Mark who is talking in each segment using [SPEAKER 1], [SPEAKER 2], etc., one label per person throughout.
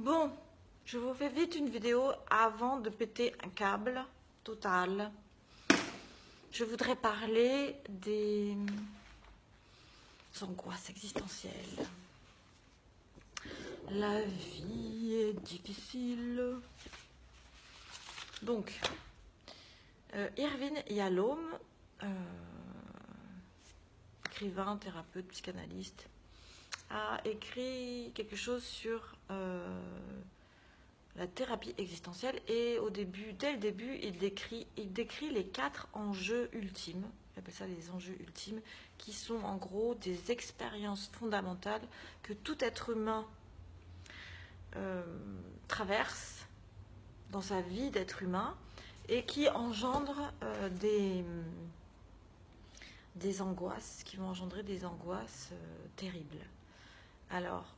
[SPEAKER 1] Bon, je vous fais vite une vidéo avant de péter un câble total. Je voudrais parler des angoisses existentielles. La vie est difficile. Donc, Irvin Yalom, écrivain, thérapeute, psychanalyste, a écrit quelque chose sur la thérapie existentielle et dès le début, il décrit les 4 enjeux ultimes, il appelle ça les enjeux ultimes, qui sont en gros des expériences fondamentales que tout être humain traverse dans sa vie d'être humain et qui engendrent des angoisses, qui vont engendrer des angoisses terribles. Alors,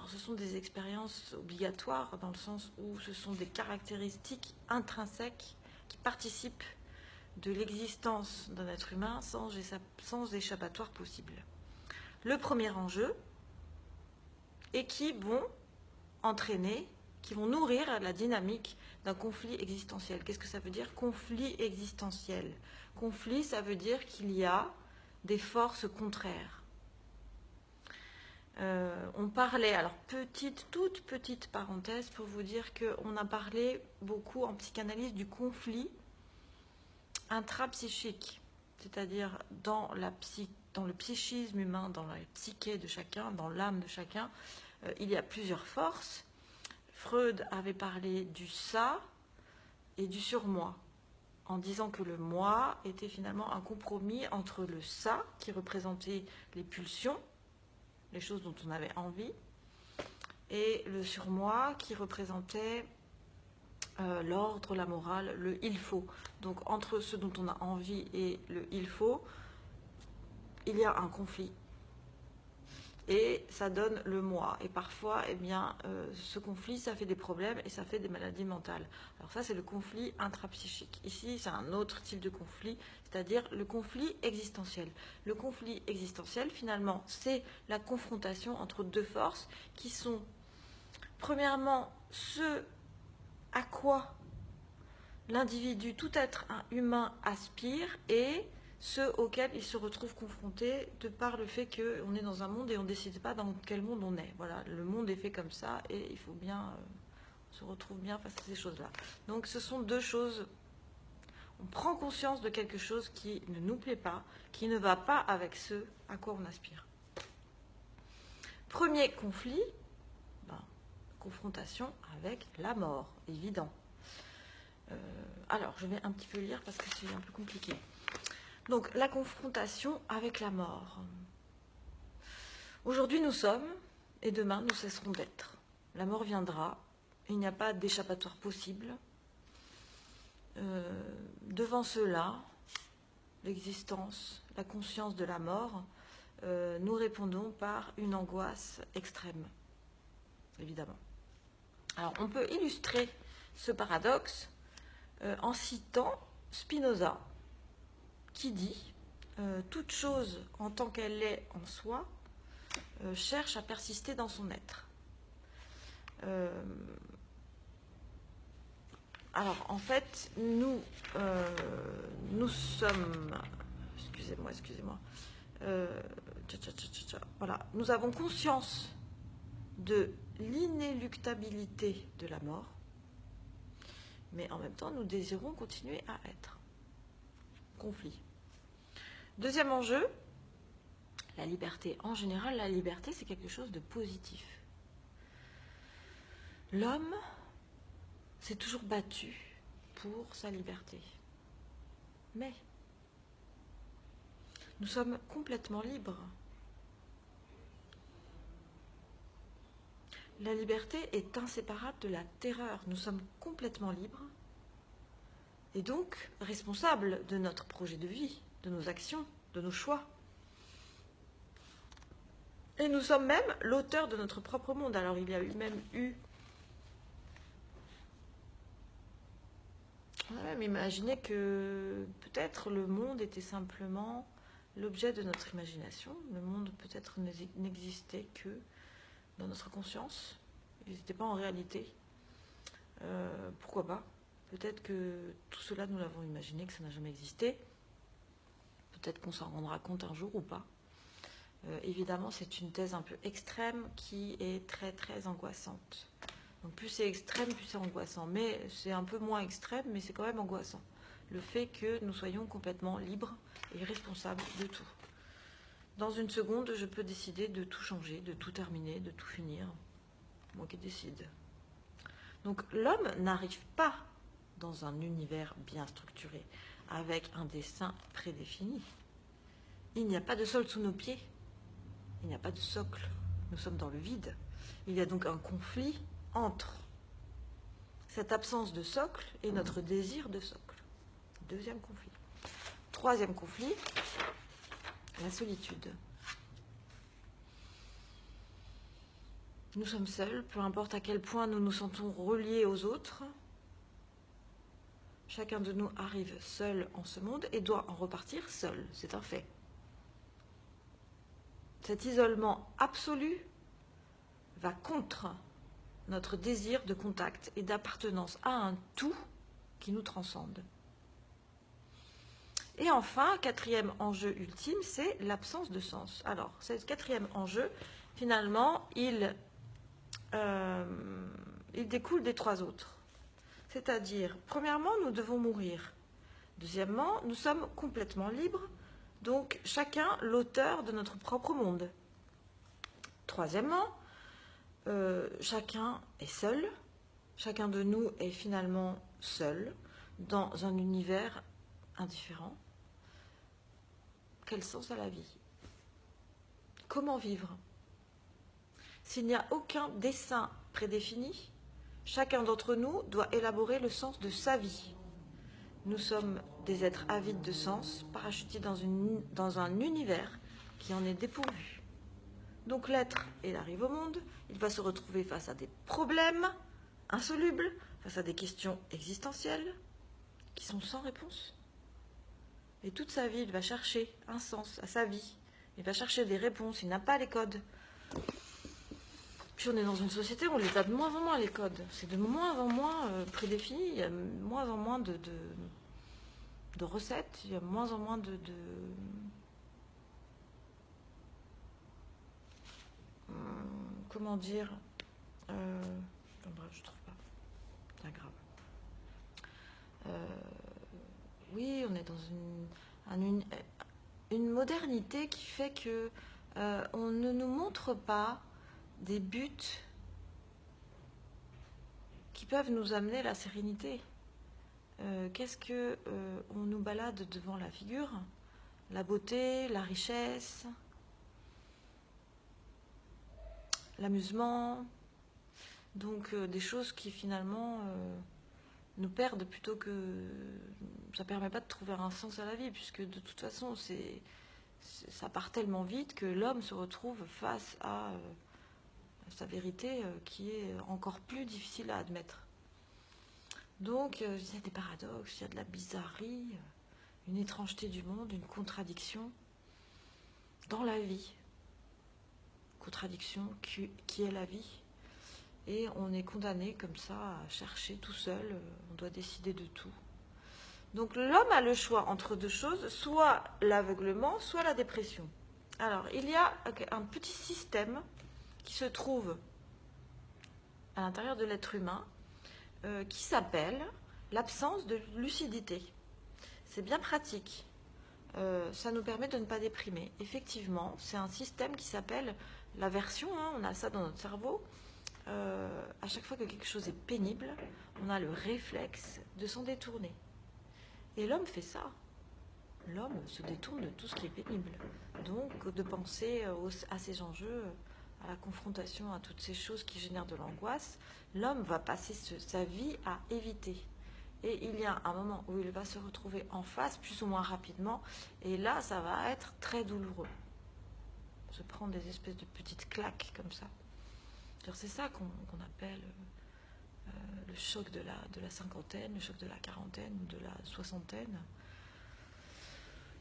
[SPEAKER 1] ce sont des expériences obligatoires dans le sens où ce sont des caractéristiques intrinsèques qui participent de l'existence d'un être humain sans échappatoire possible. Le premier enjeu est qui vont nourrir la dynamique d'un conflit existentiel. Qu'est-ce que ça veut dire, conflit existentiel? Conflit, ça veut dire qu'il y a des forces contraires. On parlait, alors toute petite parenthèse pour vous dire qu'on a parlé beaucoup en psychanalyse du conflit intrapsychique, c'est-à-dire dans le psychisme humain, dans la psyché de chacun, dans l'âme de chacun, il y a plusieurs forces. Freud avait parlé du ça et du surmoi, en disant que le moi était finalement un compromis entre le ça, qui représentait les pulsions, les choses dont on avait envie, et le surmoi qui représentait l'ordre, la morale, le il faut. Donc entre ce dont on a envie et le il faut, il y a un conflit. Et ça donne le moi. Et parfois, ce conflit, ça fait des problèmes et ça fait des maladies mentales. Alors ça, c'est le conflit intrapsychique. Ici, c'est un autre type de conflit, c'est-à-dire le conflit existentiel. Le conflit existentiel, finalement, c'est la confrontation entre deux forces qui sont, premièrement, ce à quoi l'individu, tout être humain aspire, et ceux auxquels il se retrouve confronté de par le fait qu'on est dans un monde et on ne décide pas dans quel monde on est. Voilà, le monde est fait comme ça et il faut bien, on se retrouve bien face à ces choses-là. Donc ce sont deux choses, on prend conscience de quelque chose qui ne nous plaît pas, qui ne va pas avec ce à quoi on aspire. Premier conflit, confrontation avec la mort, évident. Alors, je vais un petit peu lire parce que c'est un peu compliqué. Donc, la confrontation avec la mort. Aujourd'hui, nous sommes, et demain, nous cesserons d'être. La mort viendra, il n'y a pas d'échappatoire possible. Devant cela, l'existence, la conscience de la mort, nous répondons par une angoisse extrême, évidemment. Alors, on peut illustrer ce paradoxe en citant Spinoza, qui dit toute chose en tant qu'elle est en soi cherche à persister dans son être. Alors en fait, nous sommes, excusez-moi, voilà, nous avons conscience de l'inéluctabilité de la mort, mais en même temps, nous désirons continuer à être. Conflit. Deuxième enjeu, la liberté. En général, la liberté, c'est quelque chose de positif. L'homme s'est toujours battu pour sa liberté. Mais nous sommes complètement libres. La liberté est inséparable de la terreur. Nous sommes complètement libres et donc responsables de notre projet de vie, de nos actions, de nos choix. Et nous sommes même l'auteur de notre propre monde. Alors il y a même eu... On a même imaginé que peut-être le monde était simplement l'objet de notre imagination. Le monde peut-être n'existait que dans notre conscience. n'existait pas en réalité. Pourquoi pas? Peut-être que tout cela, nous l'avons imaginé, que ça n'a jamais existé. Peut-être qu'on s'en rendra compte un jour ou pas. Évidemment, c'est une thèse un peu extrême qui est très très angoissante. Donc plus c'est extrême, plus c'est angoissant. Mais c'est un peu moins extrême, mais c'est quand même angoissant. Le fait que nous soyons complètement libres et responsables de tout. Dans une seconde, je peux décider de tout changer, de tout terminer, de tout finir. Moi qui décide. Donc l'homme n'arrive pas dans un univers bien structuré, avec un dessin prédéfini. Il n'y a pas de sol sous nos pieds. Il n'y a pas de socle. Nous sommes dans le vide. Il y a donc un conflit entre cette absence de socle et notre désir de socle. Deuxième conflit. Troisième conflit, la solitude. Nous sommes seuls, peu importe à quel point nous nous sentons reliés aux autres. Chacun de nous arrive seul en ce monde et doit en repartir seul, c'est un fait. Cet isolement absolu va contre notre désir de contact et d'appartenance à un tout qui nous transcende. Et enfin, quatrième enjeu ultime, c'est l'absence de sens. Alors, ce quatrième enjeu, finalement, il découle des trois autres. C'est-à-dire, premièrement, nous devons mourir. Deuxièmement, nous sommes complètement libres, donc chacun l'auteur de notre propre monde. Troisièmement, chacun est seul, chacun de nous est finalement seul dans un univers indifférent. Quel sens à la vie? Comment vivre? S'il n'y a aucun dessein prédéfini, chacun d'entre nous doit élaborer le sens de sa vie. Nous sommes des êtres avides de sens, parachutés dans un univers qui en est dépourvu. Donc l'être, il arrive au monde, il va se retrouver face à des problèmes insolubles, face à des questions existentielles qui sont sans réponse. Et toute sa vie, il va chercher un sens à sa vie. Il va chercher des réponses, il n'a pas les codes. Puis on est dans une société où on les a de moins en moins les codes. C'est de moins en moins prédéfini, il y a de moins en moins de recettes, il y a de moins en moins comment dire, bref, je trouve pas. C'est grave. Oui, on est dans une modernité qui fait que on ne nous montre pas des buts qui peuvent nous amener la sérénité. Qu'est-ce que on nous balade devant la figure? La beauté, la richesse, l'amusement, donc des choses qui finalement nous perdent plutôt que ça ne permet pas de trouver un sens à la vie, puisque de toute façon ça part tellement vite que l'homme se retrouve face à sa vérité qui est encore plus difficile à admettre. Donc il y a des paradoxes, il y a de la bizarrerie, une étrangeté du monde, une contradiction dans la vie. Contradiction qui est la vie. Et on est condamné comme ça à chercher tout seul, on doit décider de tout. Donc l'homme a le choix entre deux choses, soit l'aveuglement, soit la dépression. Alors il y a un petit système qui se trouve à l'intérieur de l'être humain qui s'appelle l'absence de lucidité. C'est bien pratique. Ça nous permet de ne pas déprimer. Effectivement, c'est un système qui s'appelle l'aversion, hein, on a ça dans notre cerveau. À chaque fois que quelque chose est pénible, on a le réflexe de s'en détourner. Et l'homme fait ça. L'homme se détourne de tout ce qui est pénible. Donc, de penser à ces enjeux, à la confrontation, à toutes ces choses qui génèrent de l'angoisse, l'homme va passer sa vie à éviter. Et il y a un moment où il va se retrouver en face, plus ou moins rapidement, et là, ça va être très douloureux. Se prendre des espèces de petites claques comme ça. C'est ça qu'on appelle le choc de la cinquantaine, le choc de la quarantaine ou de la soixantaine.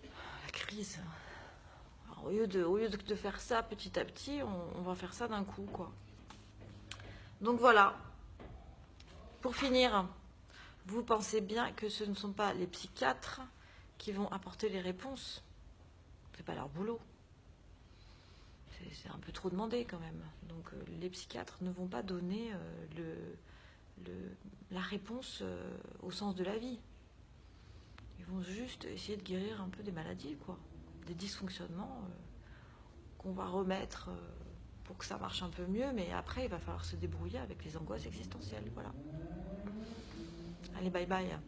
[SPEAKER 1] La crise. Alors, au lieu de faire ça petit à petit, on va faire ça d'un coup, quoi. Donc voilà, pour finir, vous pensez bien que ce ne sont pas les psychiatres qui vont apporter les réponses. C'est pas leur boulot. C'est un peu trop demandé quand même. Donc les psychiatres ne vont pas donner la réponse au sens de la vie. Ils vont juste essayer de guérir un peu des maladies, quoi. Des dysfonctionnements qu'on va remettre pour que ça marche un peu mieux. Mais après, il va falloir se débrouiller avec les angoisses existentielles. Voilà. Allez, bye bye.